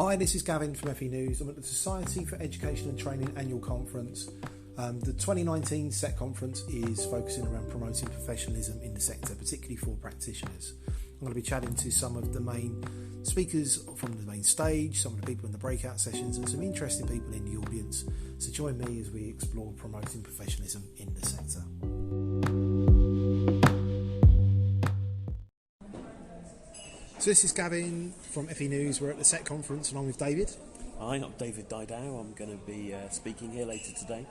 Hi, this is Gavin from FE News. I'm at the Society for Education and Training annual conference. The 2019 SET conference is focusing around promoting professionalism in the sector, particularly for practitioners. I'm going to be chatting to some of the main speakers from the main stage, some of the people in the breakout sessions, and some interesting people in the audience. So join me as we explore promoting professionalism in the sector. So this is Gavin from FE News. We're at the SET conference along with David. Hi, I'm David Didau. I'm going to be speaking here later today.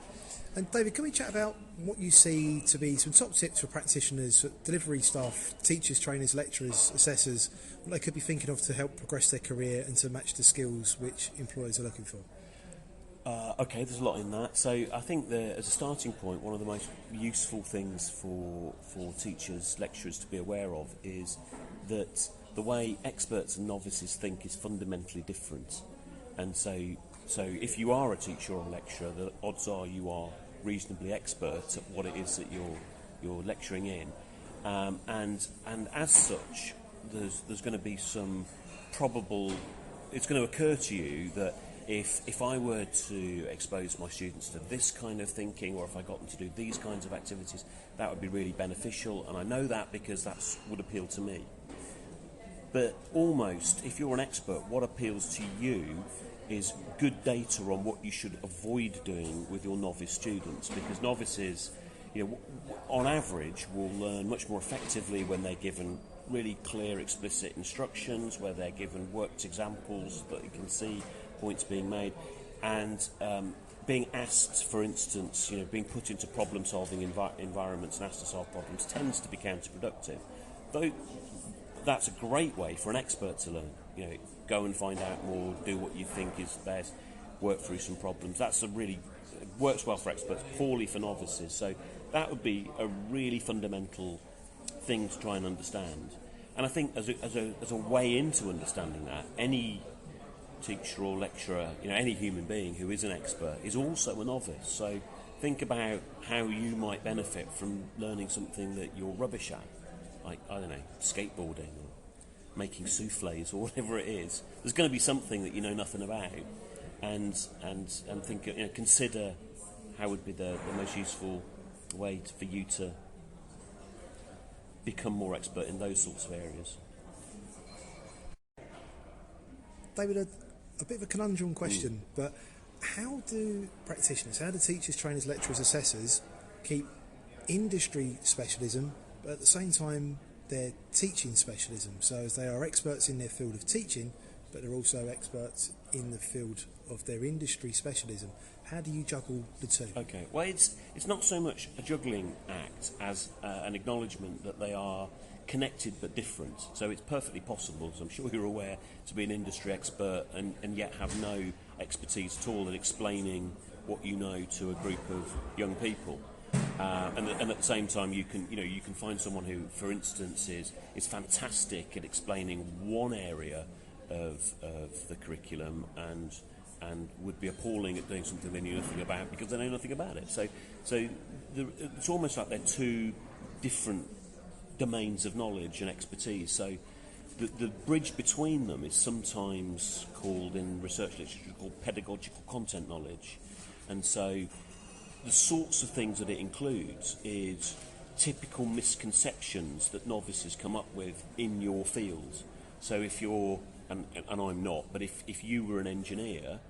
And David, can we chat about what you see to be some top tips for practitioners, delivery staff, teachers, trainers, lecturers, assessors, what they could be thinking of to help progress their career and to match the skills which employers are looking for? Okay, there's a lot in that. So I think that as a starting point, one of the most useful things for teachers, lecturers to be aware of is that the way experts and novices think is fundamentally different. And so if you are a teacher or a lecturer, the odds are you are reasonably expert at what it is that you're lecturing in. And as such, there's going to be some probable. It's going to occur to you that if I were to expose my students to this kind of thinking, or if I got them to do these kinds of activities, that would be really beneficial. And I know that because that would appeal to me. But almost, if you're an expert, what appeals to you is good data on what you should avoid doing with your novice students, because novices, on average, will learn much more effectively when they're given really clear, explicit instructions, where they're given worked examples that you can see points being made, and being asked, for instance, being put into problem-solving environments and asked to solve problems tends to be counterproductive. Though that's a great way for an expert to learn. Go and find out more, do what you think is best, work through some problems. Works well for experts, poorly for novices. So that would be a really fundamental thing to try and understand. And I think as a way into understanding that, any teacher or lecturer, any human being who is an expert is also a novice. So think about how you might benefit from learning something that you're rubbish at. Like, I don't know, skateboarding or making soufflés or whatever it is. There's going to be something that you know nothing about, and think, consider how would be the most useful way for you to become more expert in those sorts of areas. David, a bit of a conundrum question, but how do practitioners, how do teachers, trainers, lecturers, assessors keep industry specialism, but at the same time they're teaching specialism? So as they are experts in their field of teaching, but they're also experts in the field of their industry specialism. How do you juggle the two? Okay, well, it's not so much a juggling act as an acknowledgement that they are connected but different. So it's perfectly possible, as I'm sure you're aware, to be an industry expert and yet have no expertise at all in explaining what you know to a group of young people. And at the same time, you can find someone who, for instance, is fantastic at explaining one area of the curriculum and would be appalling at doing something they knew nothing about because they know nothing about it. So it's almost like they're two different domains of knowledge and expertise. So the bridge between them is sometimes called, in research literature, called pedagogical content knowledge. And so the sorts of things that it includes is typical misconceptions that novices come up with in your field. So if you're, and I'm not, but if you were an engineer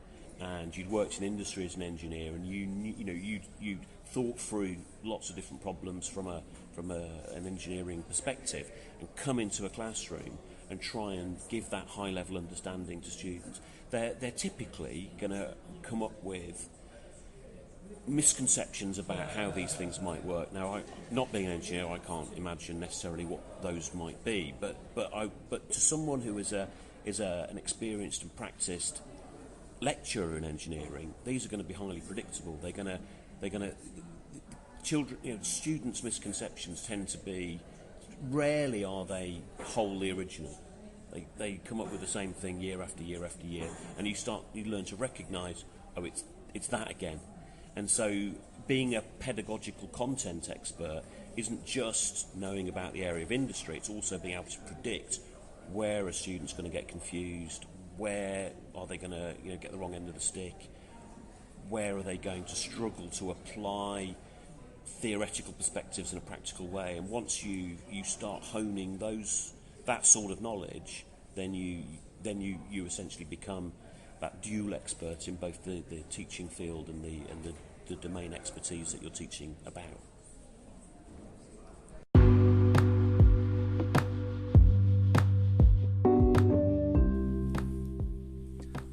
and you'd worked in industry as an engineer and you thought through lots of different problems from an engineering perspective and come into a classroom and try and give that high level understanding to students, they're typically going to come up with misconceptions about how these things might work. Now, not being an engineer, I can't imagine necessarily what those might be. But to someone who is an experienced and practiced lecturer in engineering, these are going to be highly predictable. They're going to students' misconceptions tend to be, rarely are they wholly original. They come up with the same thing year after year after year, and you learn to recognise, it's that again. And so being a pedagogical content expert isn't just knowing about the area of industry, it's also being able to predict where a student's going to get confused, Where are they going to get the wrong end of the stick? Where are they going to struggle to apply theoretical perspectives in a practical way? And once you start honing that sort of knowledge, then you essentially become that dual expert in both the teaching field and the domain expertise that you're teaching about.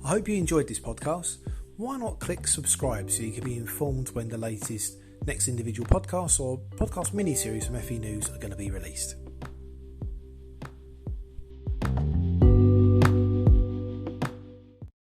I hope you enjoyed this podcast. Why not click subscribe so you can be informed when the latest next individual podcasts or podcast mini-series from FE News are going to be released.